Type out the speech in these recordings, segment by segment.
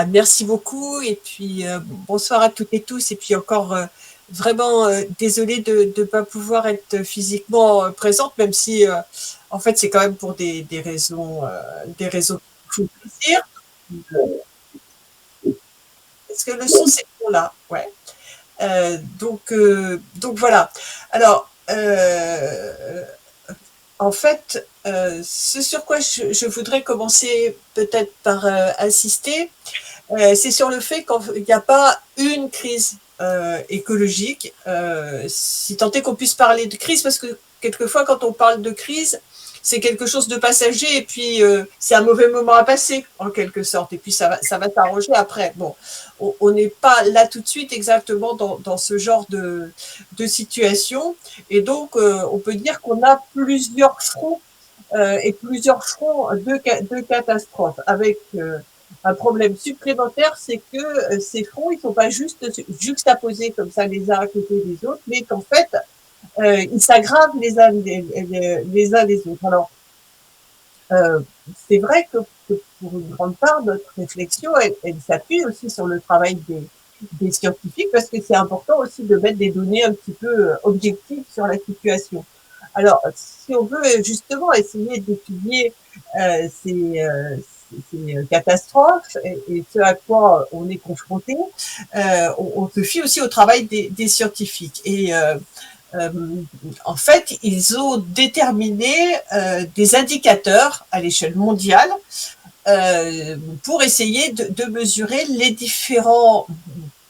Merci beaucoup et puis bonsoir à toutes et tous et puis encore vraiment désolée de ne pas pouvoir être physiquement présente, même si en fait c'est quand même pour des raisons qui font plaisir. Est-ce que le son c'est bon là? Ouais. Donc voilà. Alors en fait, ce sur quoi je voudrais commencer peut-être par insister, c'est sur le fait qu'il n'y a pas une crise écologique, si tant est qu'on puisse parler de crise, parce que quelquefois, quand on parle de crise, c'est quelque chose de passager et puis c'est un mauvais moment à passer, en quelque sorte, et puis ça va s'arranger après. Bon, on n'est pas là tout de suite exactement dans ce genre de situation, et donc on peut dire qu'on a plusieurs fronts et plusieurs fronts de catastrophes, avec un problème supplémentaire, c'est que ces fronts, ils ne sont pas juste juxtaposés comme ça les uns à côté des autres, mais qu'en fait, ils s'aggravent les uns des autres. Alors, euh, c'est vrai que pour une grande part, notre réflexion, elle s'appuie aussi sur le travail des scientifiques, parce que c'est important aussi de mettre des données un petit peu objectives sur la situation. Alors, si on veut justement essayer d'étudier ces catastrophes et ce à quoi on est confronté, on se fie aussi au travail des scientifiques. Et euh, en fait, ils ont déterminé des indicateurs à l'échelle mondiale pour essayer de mesurer les différents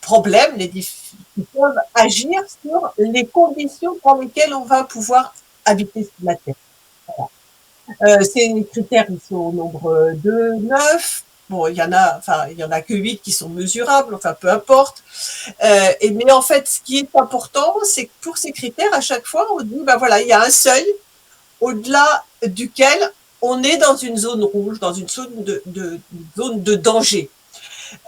problèmes qui peuvent agir sur les conditions dans lesquelles on va pouvoir habiter sur la Terre. Ces critères, ils sont au nombre de 9. Bon, il y en a que 8 qui sont mesurables, enfin peu importe. Mais en fait, ce qui est important, c'est que pour ces critères, à chaque fois, on dit, ben voilà, il y a un seuil au-delà duquel on est dans une zone rouge, dans une zone de danger.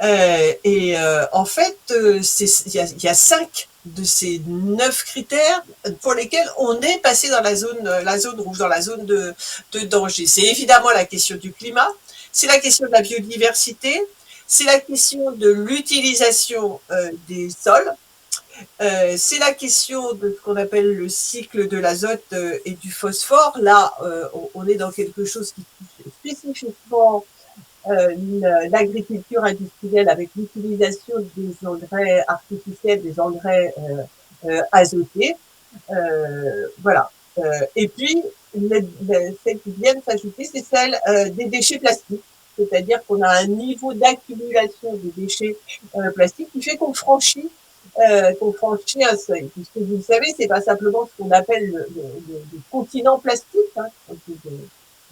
En fait, il y a 5 de ces 9 critères pour lesquels on est passé dans la zone rouge, dans la zone de danger. C'est évidemment la question du climat, c'est la question de la biodiversité, c'est la question de l'utilisation des sols, c'est la question de ce qu'on appelle le cycle de l'azote et du phosphore. Là, on est dans quelque chose qui touche spécifiquement l'agriculture industrielle avec l'utilisation des engrais artificiels, des engrais azotés. Voilà. Et puis, celle qui vient de s'ajouter, c'est celle des déchets plastiques. C'est-à-dire qu'on a un niveau d'accumulation de déchets plastiques qui fait qu'on franchit un seuil. Puisque vous le savez, c'est pas simplement ce qu'on appelle le continent plastique, hein,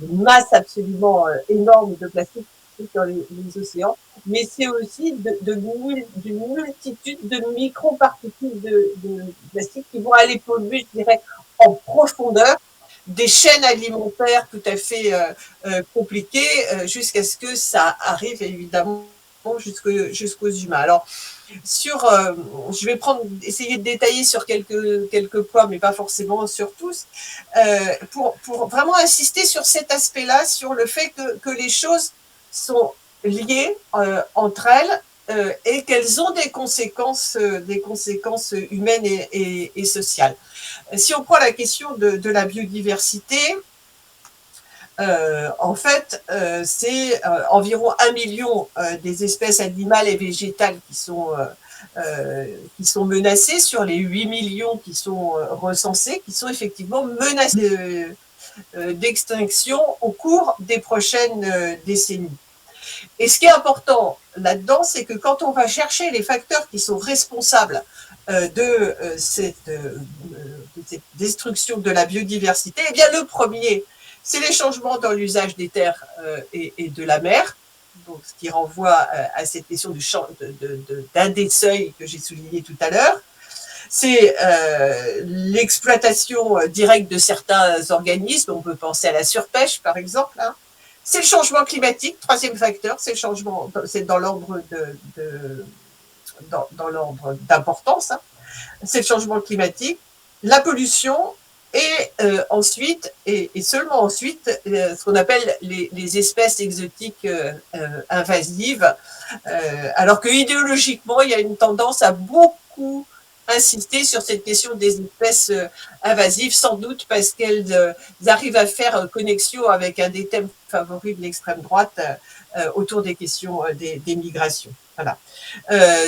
une masse absolument énorme de plastique dans les océans, mais c'est aussi d'une multitude de microparticules de plastique qui vont aller polluer, je dirais, en profondeur des chaînes alimentaires tout à fait compliquées jusqu'à ce que ça arrive évidemment jusqu'aux humains. Alors, je vais essayer de détailler sur quelques points, mais pas forcément sur tous, pour vraiment insister sur cet aspect-là, sur le fait que les choses sont liées entre elles et qu'elles ont des conséquences humaines et sociales. Si on prend la question de la biodiversité, en fait, c'est environ 1 million des espèces animales et végétales qui sont menacées sur les 8 millions qui sont recensés, qui sont effectivement menacées d'extinction au cours des prochaines décennies. Et ce qui est important là-dedans, c'est que quand on va chercher les facteurs qui sont responsables de cette destruction de la biodiversité, eh bien le premier, c'est les changements dans l'usage des terres et de la mer, donc ce qui renvoie à cette question d'un des seuils que j'ai souligné tout à l'heure. C'est l'exploitation directe de certains organismes, on peut penser à la surpêche par exemple, hein. C'est le changement climatique, troisième facteur, c'est dans l'ordre dans l'ordre d'importance, hein. C'est le changement climatique, la pollution Ensuite, et seulement ensuite, ce qu'on appelle les espèces exotiques invasives, alors que idéologiquement, il y a une tendance à beaucoup insister sur cette question des espèces invasives, sans doute parce qu'elles arrivent à faire connexion avec un des thèmes favoris de l'extrême droite autour des questions des migrations. Voilà.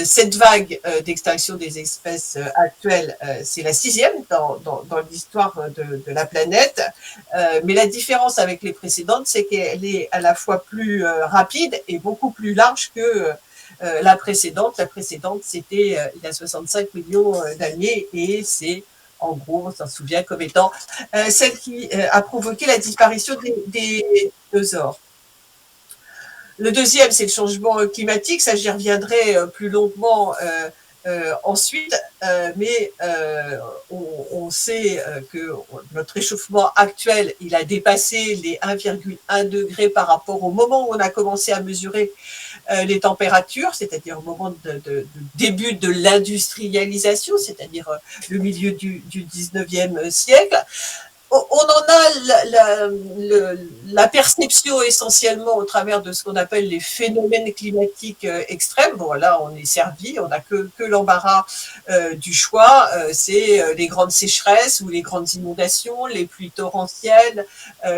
Cette vague d'extinction des espèces actuelles, c'est la 6e dans l'histoire de la planète. Mais la différence avec les précédentes, c'est qu'elle est à la fois plus rapide et beaucoup plus large que la précédente. La précédente, c'était il y a 65 millions d'années et c'est en gros, on s'en souvient comme étant celle qui a provoqué la disparition des dinosaures. Le deuxième, c'est le changement climatique. Ça, j'y reviendrai plus longuement ensuite. Mais on sait que notre réchauffement actuel, il a dépassé les 1,1 degré par rapport au moment où on a commencé à mesurer les températures, c'est-à-dire au moment de début de l'industrialisation, c'est-à-dire le milieu du 19e siècle. On en a la perception essentiellement au travers de ce qu'on appelle les phénomènes climatiques extrêmes. Bon, là, on est servi, on n'a que l'embarras du choix. C'est les grandes sécheresses ou les grandes inondations, les pluies torrentielles,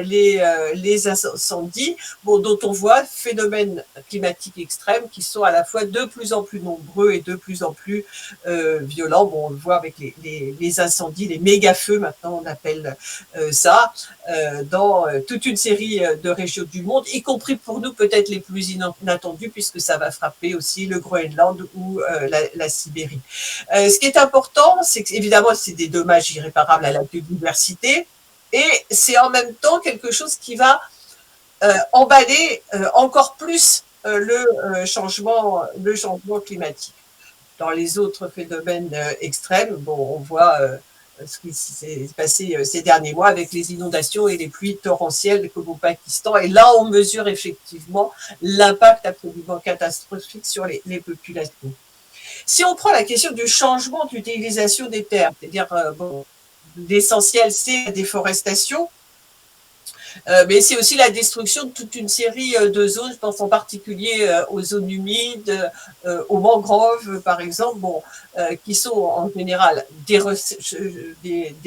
les incendies, bon, dont on voit phénomènes climatiques extrêmes qui sont à la fois de plus en plus nombreux et de plus en plus violents. Bon, on le voit avec les incendies, les méga-feux, maintenant on appelle ça, dans toute une série de régions du monde, y compris pour nous peut-être les plus inattendues, puisque ça va frapper aussi le Groenland ou la Sibérie. Ce qui est important, c'est qu'évidemment, c'est des dommages irréparables à la biodiversité, et c'est en même temps quelque chose qui va emballer encore plus le changement climatique. Dans les autres phénomènes extrêmes, bon, on voit ce qui s'est passé ces derniers mois avec les inondations et les pluies torrentielles comme au Pakistan. Et là, on mesure effectivement l'impact absolument catastrophique sur les populations. Si on prend la question du changement d'utilisation des terres, c'est-à-dire, bon, l'essentiel, c'est la déforestation, mais c'est aussi la destruction de toute une série de zones, je pense en particulier aux zones humides, aux mangroves par exemple, bon, qui sont en général des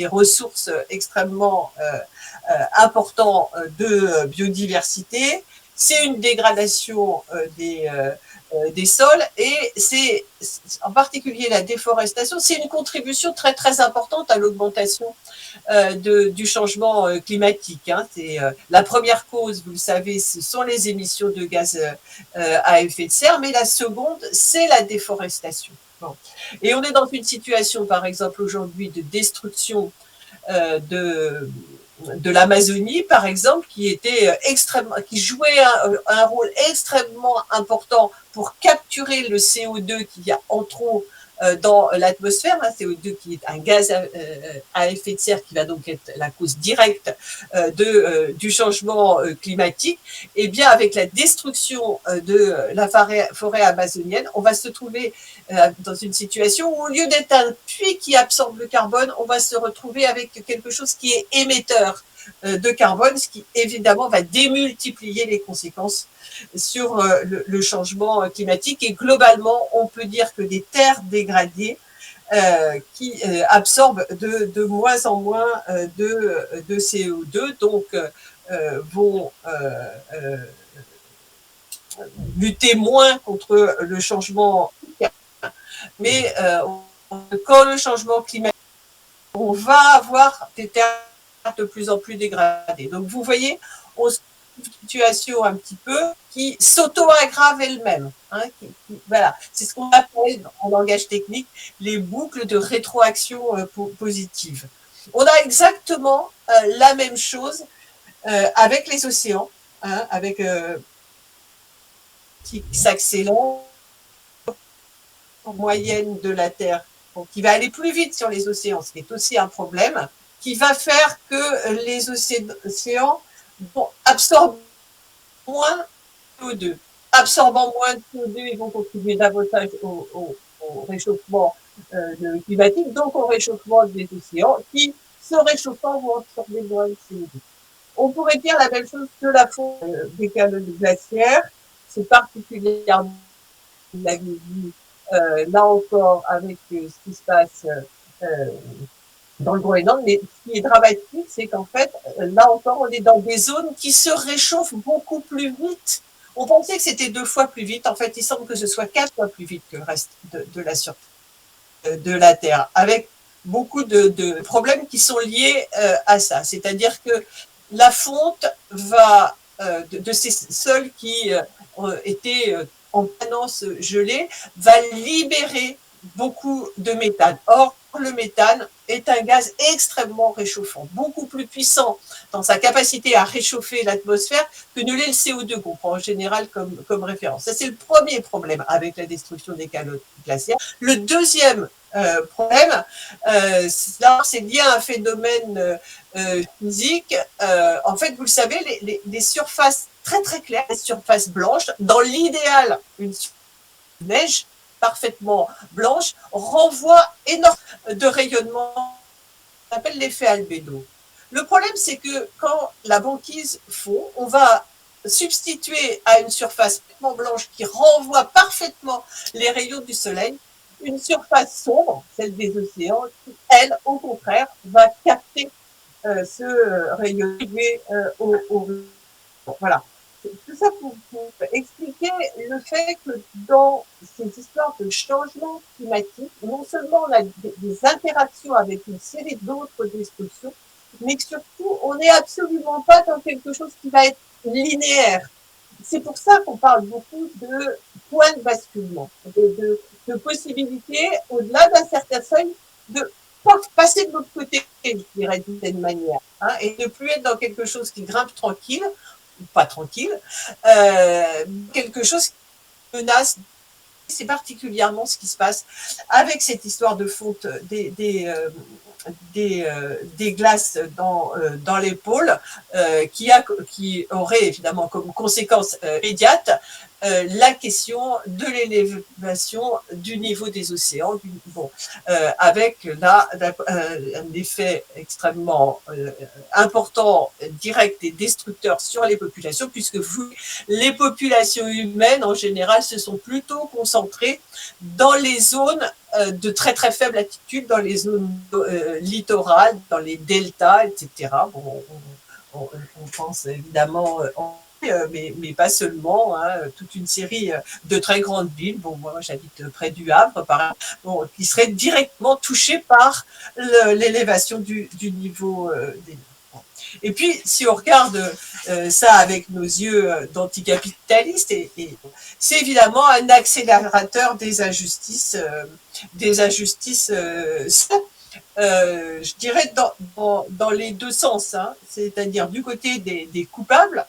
ressources extrêmement importantes de biodiversité. C'est une dégradation des sols et c'est en particulier la déforestation, c'est une contribution très très importante à l'augmentation du changement climatique. Hein. C'est la première cause, vous le savez, ce sont les émissions de gaz à effet de serre, mais la seconde, c'est la déforestation. Bon. Et on est dans une situation, par exemple, aujourd'hui, de destruction de l'Amazonie, par exemple, qui jouait un rôle extrêmement important pour capturer le CO2 qu'il y a en trop dans l'atmosphère, hein, CO2 qui est un gaz à effet de serre qui va donc être la cause directe du changement climatique. Et bien avec la destruction de la forêt amazonienne, on va se trouver dans une situation où au lieu d'être un puits qui absorbe le carbone, on va se retrouver avec quelque chose qui est émetteur de carbone, ce qui évidemment va démultiplier les conséquences sur le changement climatique. Et globalement, on peut dire que des terres dégradées qui absorbent de moins en moins de CO2, donc vont lutter moins contre le changement climatique. Mais quand le changement climatique, on va avoir des terres de plus en plus dégradées. Donc vous voyez, on se trouve une situation un petit peu qui s'auto-aggrave elle-même. Hein, voilà, c'est ce qu'on appelle en langage technique les boucles de rétroaction positive. On a exactement la même chose avec les océans, hein, avec qui s'accélère en moyenne de la Terre, donc qui va aller plus vite sur les océans, ce qui est aussi un problème, qui va faire que les océans vont absorber moins de CO2. Absorbant moins de CO2, ils vont contribuer davantage au réchauffement climatique, donc au réchauffement des océans, qui se réchauffant vont absorber moins de CO2. On pourrait dire la même chose de la fonte des calottes glaciaires. C'est particulièrement, vous l'avez vu, là encore, avec ce qui se passe dans le Groenland. Mais ce qui est dramatique, c'est qu'en fait, là encore, on est dans des zones qui se réchauffent beaucoup plus vite. On pensait que c'était 2 fois plus vite. En fait, il semble que ce soit 4 fois plus vite que le reste de la surface de la Terre, avec beaucoup de problèmes qui sont liés à ça. C'est-à-dire que la fonte va de ces sols qui étaient en permanence gelés va libérer beaucoup de méthane. Or, le méthane est un gaz extrêmement réchauffant, beaucoup plus puissant dans sa capacité à réchauffer l'atmosphère que ne l'est le CO2 qu'on prend en général comme référence. Ça, c'est le premier problème avec la destruction des calottes glaciaires. Le deuxième problème, c'est lié à un phénomène physique. En fait, vous le savez, les surfaces très très claires, les surfaces blanches, dans l'idéal, une neige parfaitement blanche renvoie énormément de rayonnement qu'on appelle l'effet albédo. Le problème, c'est que quand la banquise fond, on va substituer à une surface complètement blanche qui renvoie parfaitement les rayons du soleil une surface sombre, celle des océans, qui, elle, au contraire, va capter ce rayon au voilà. Tout ça pour expliquer le fait que dans ces histoires de changement climatique, non seulement on a des interactions avec une série d'autres destructions, mais que surtout, on n'est absolument pas dans quelque chose qui va être linéaire. C'est pour ça qu'on parle beaucoup de points de basculement, de possibilités, au-delà d'un certain seuil, de passer de l'autre côté, je dirais d'une certaine manière, hein, et ne plus être dans quelque chose qui grimpe tranquille, ou pas tranquille, quelque chose qui menace. C'est particulièrement ce qui se passe avec cette histoire de fonte des glaces dans les pôles, qui aurait évidemment comme conséquence immédiate la question de l'élévation du niveau des océans, avec là un effet extrêmement important, direct et destructeur sur les populations, puisque les populations humaines en général se sont plutôt concentrées dans les zones de très très faible altitude, dans les zones littorales, dans les deltas, etc. Bon, on pense évidemment mais pas seulement, hein, toute une série de très grandes villes. Bon, moi, j'habite près du Havre, par exemple, bon, qui seraient directement touchées par l'élévation du niveau des mers. Et puis, si on regarde ça avec nos yeux d'anticapitalistes, c'est évidemment un accélérateur des injustices, je dirais dans les deux sens, hein, c'est-à-dire du côté des coupables.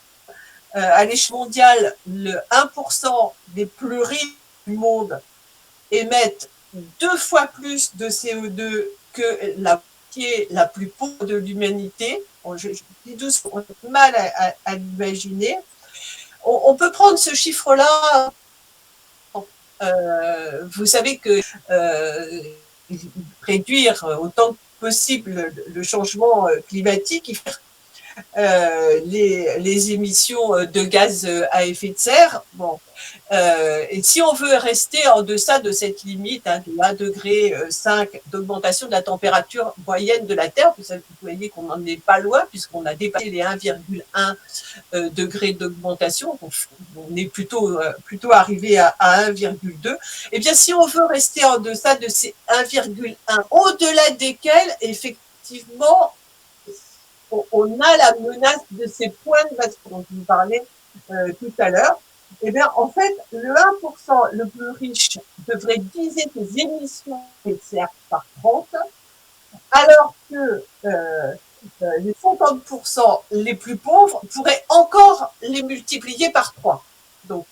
À l'échelle mondiale, le 1% des plus riches du monde émettent 2 fois plus de CO2 que la moitié la plus pauvre de l'humanité. Je dis doucement, on a mal à l'imaginer. On peut prendre ce chiffre-là. Vous savez que réduire autant que possible le changement climatique, les émissions de gaz à effet de serre. Bon, et si on veut rester en deçà de cette limite de 1,5 degré d'augmentation de la température moyenne de la Terre, vous voyez qu'on n'en est pas loin puisqu'on a dépassé les 1,1 degrés d'augmentation, on est plutôt arrivé à 1,2. Eh bien, si on veut rester en deçà de ces 1,1, au-delà desquels, effectivement, on a la menace de ces points de bascule dont je vous parlais tout à l'heure. Eh bien, en fait, le 1% le plus riche devrait diviser ses émissions de serre par 30, alors que les 50% les plus pauvres pourraient encore les multiplier par 3. Donc,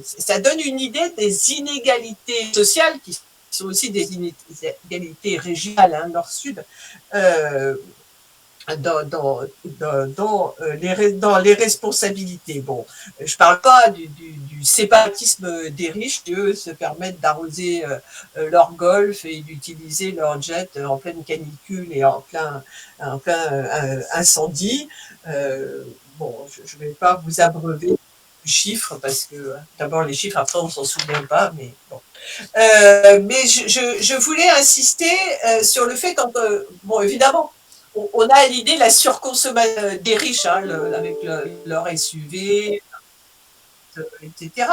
ça donne une idée des inégalités sociales qui sont aussi des inégalités régionales, hein, nord-sud, dans les responsabilités. Bon, je parle pas du séparatisme des riches qui, eux, se permettent d'arroser leur golf et d'utiliser leur jet en pleine canicule et en plein incendie. Bon, je ne vais pas vous abreuver de chiffres parce que d'abord les chiffres, après on s'en souvient pas, mais bon. Mais je voulais insister sur le fait quand, bon, évidemment, on a à l'idée la surconsommation des riches, hein, avec leur SUV, etc.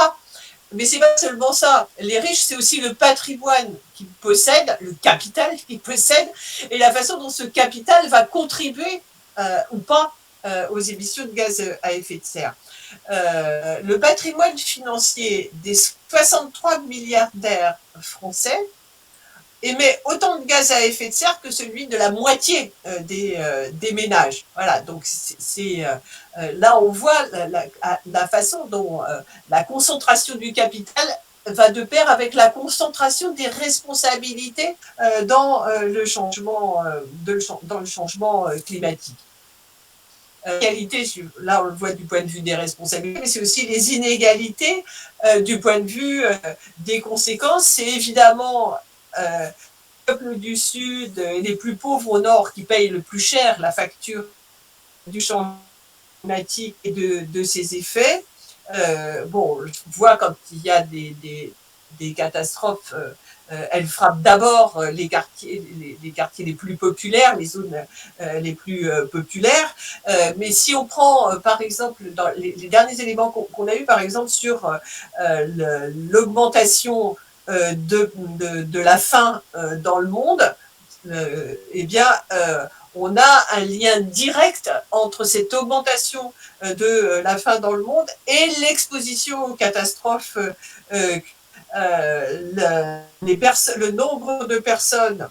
Mais c'est pas seulement ça. Les riches, c'est aussi le patrimoine qu'ils possèdent, le capital qu'ils possèdent, et la façon dont ce capital va contribuer ou pas aux émissions de gaz à effet de serre. Le patrimoine financier des 63 milliardaires français émet autant de gaz à effet de serre que celui de la moitié des ménages. Voilà, donc là on voit la façon dont la concentration du capital va de pair avec la concentration des responsabilités dans le changement climatique. L'égalité, là on le voit du point de vue des responsabilités, mais c'est aussi les inégalités du point de vue des conséquences. C'est évidemment les peuples du Sud et les plus pauvres au Nord qui payent le plus cher la facture du changement climatique et de ses effets. Bon, je vois quand il y a des catastrophes, elles frappent d'abord les quartiers les plus populaires, les zones les plus populaires. Mais si on prend, par exemple, dans les derniers éléments qu'on a eu, par exemple, sur l'augmentation de la faim dans le monde, eh bien, on a un lien direct entre cette augmentation de la faim dans le monde et l'exposition aux catastrophes. Le nombre de personnes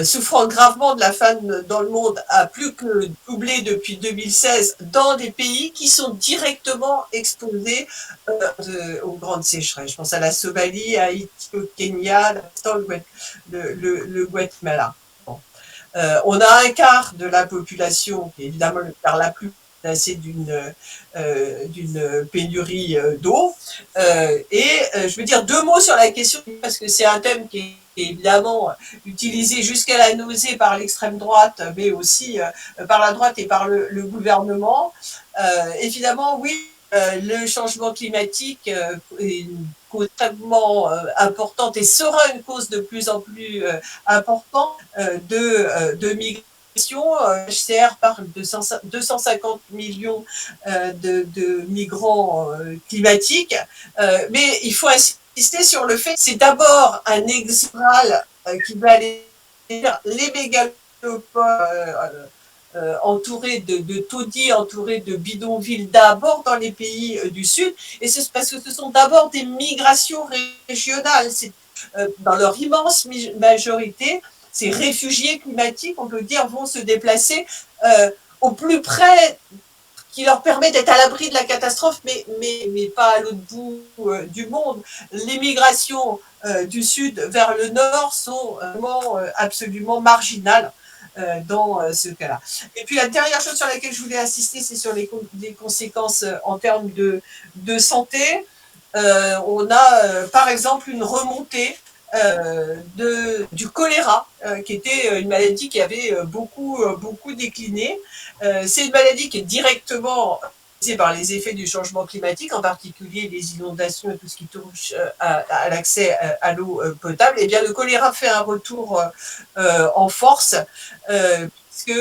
souffrant gravement de la faim dans le monde a plus que doublé depuis 2016 dans des pays qui sont directement exposés aux grandes sécheresses. Je pense à la Somalie, à Haïti, au Kenya, le Guatemala. Bon. On a un quart de la population, qui est évidemment le quart la plus menacée d'une pénurie d'eau. Je veux dire 2 mots sur la question, parce que c'est un thème qui est évidemment utilisé jusqu'à la nausée par l'extrême droite, mais aussi par la droite et par le gouvernement. Évidemment, oui, le changement climatique est une cause extrêmement importante et sera une cause de plus en plus importante de migration. HCR parle de 250 millions de migrants climatiques, mais il faut insister sur le fait que c'est d'abord un exral qui va aller les mégalopoles entourés de taudis, entourés de bidonvilles, d'abord dans les pays du Sud, et c'est parce que ce sont d'abord des migrations régionales. Dans leur immense majorité, ces réfugiés climatiques, on peut dire, vont se déplacer au plus près, qui leur permet d'être à l'abri de la catastrophe, mais pas à l'autre bout du monde. Les migrations du sud vers le nord sont absolument marginales dans ce cas-là. Et puis la dernière chose sur laquelle je voulais insister, c'est sur les conséquences en termes de santé. On a par exemple une remontée du choléra, qui était une maladie qui avait beaucoup décliné. C'est une maladie qui est directement causée par les effets du changement climatique, en particulier les inondations et tout ce qui touche à l'accès à l'eau potable. Et bien le choléra fait un retour en force, puisque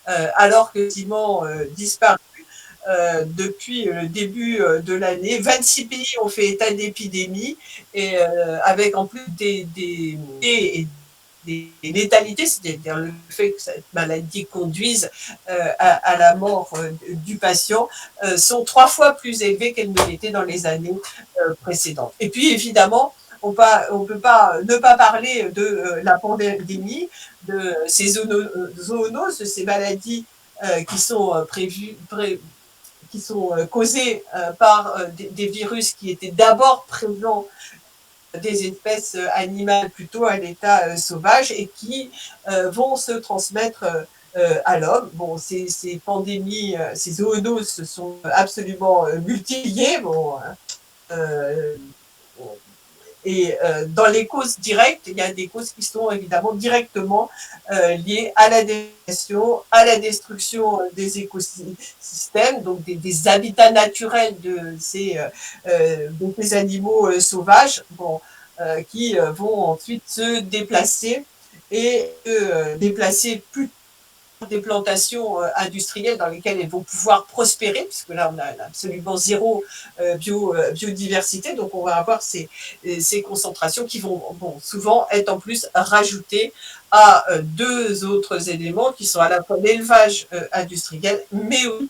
alors que quasiment disparu depuis le début de l'année. 26 pays ont fait état d'épidémie, et avec en plus des létalités, c'est-à-dire le fait que cette maladie conduise à la mort du patient, sont 3 fois plus élevées qu'elles ne l'étaient dans les années précédentes. Et puis évidemment, on ne peut pas ne pas parler de la pandémie, de ces zoonoses, de ces maladies qui sont qui sont causées par des virus qui étaient d'abord présents des espèces animales plutôt à l'état sauvage, et qui vont se transmettre à l'homme. Bon, ces pandémies, ces zoonoses se sont absolument multipliées. Bon, et dans les causes directes, il y a des causes qui sont évidemment directement liées à la dégradation, à la destruction des écosystèmes, donc des habitats naturels de ces animaux sauvages, bon, qui vont ensuite se déplacer et déplacer plus des plantations industrielles dans lesquelles elles vont pouvoir prospérer, puisque là on a absolument zéro biodiversité, donc on va avoir ces concentrations qui vont souvent être en plus rajoutées à deux autres éléments qui sont à la fois l'élevage industriel, mais aussi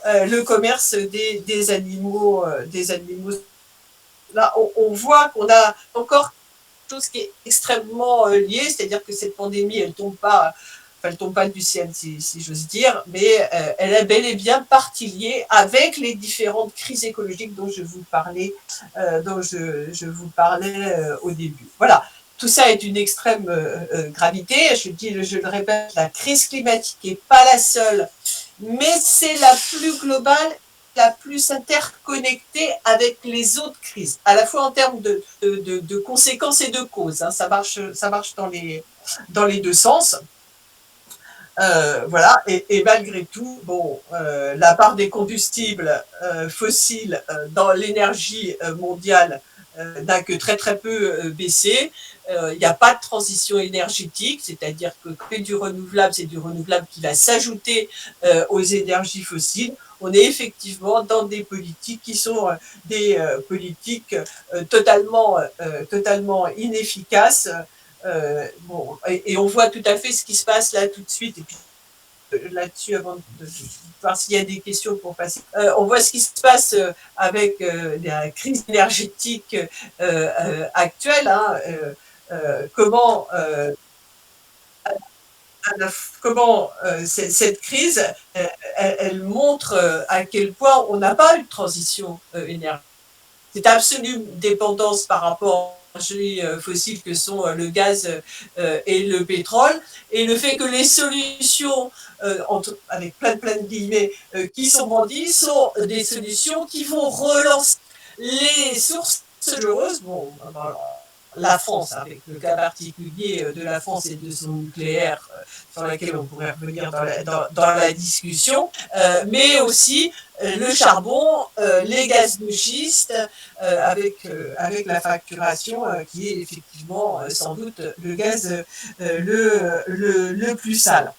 le commerce des animaux. Là, on voit qu'on a encore quelque chose qui est extrêmement lié, c'est-à-dire que cette pandémie, elle tombe pas du ciel, si j'ose dire, mais elle est bel et bien partie liée avec les différentes crises écologiques dont je vous parlais, au début. Voilà. Tout ça est d'une extrême gravité. Je le répète, la crise climatique n'est pas la seule, mais c'est la plus globale, la plus interconnectée avec les autres crises, à la fois en termes de conséquences et de causes. Hein. Ça marche dans les deux sens. Voilà, et malgré tout, bon, la part des combustibles fossiles dans l'énergie mondiale n'a que très peu baissé. Il n'y a pas de transition énergétique, c'est-à-dire que quand du renouvelable, c'est du renouvelable qui va s'ajouter aux énergies fossiles. On est effectivement dans des politiques qui sont des politiques totalement inefficaces. Bon, et on voit tout à fait ce qui se passe là tout de suite. Et puis là-dessus, avant de voir s'il y a des questions pour passer, on voit ce qui se passe avec la crise énergétique actuelle. Hein, comment cette crise, elle montre à quel point on n'a pas eu de transition énergétique. Cette absolue dépendance par rapport aux énergies fossiles que sont le gaz et le pétrole, et le fait que les solutions, avec plein de guillemets, qui sont brandies, sont des solutions qui vont relancer les sources dangereuses. Bon, la France, avec le cas particulier de la France et de son nucléaire, sur laquelle on pourrait revenir dans la discussion, mais aussi le charbon, les gaz de schiste, avec la facturation qui est effectivement sans doute le gaz le plus sale.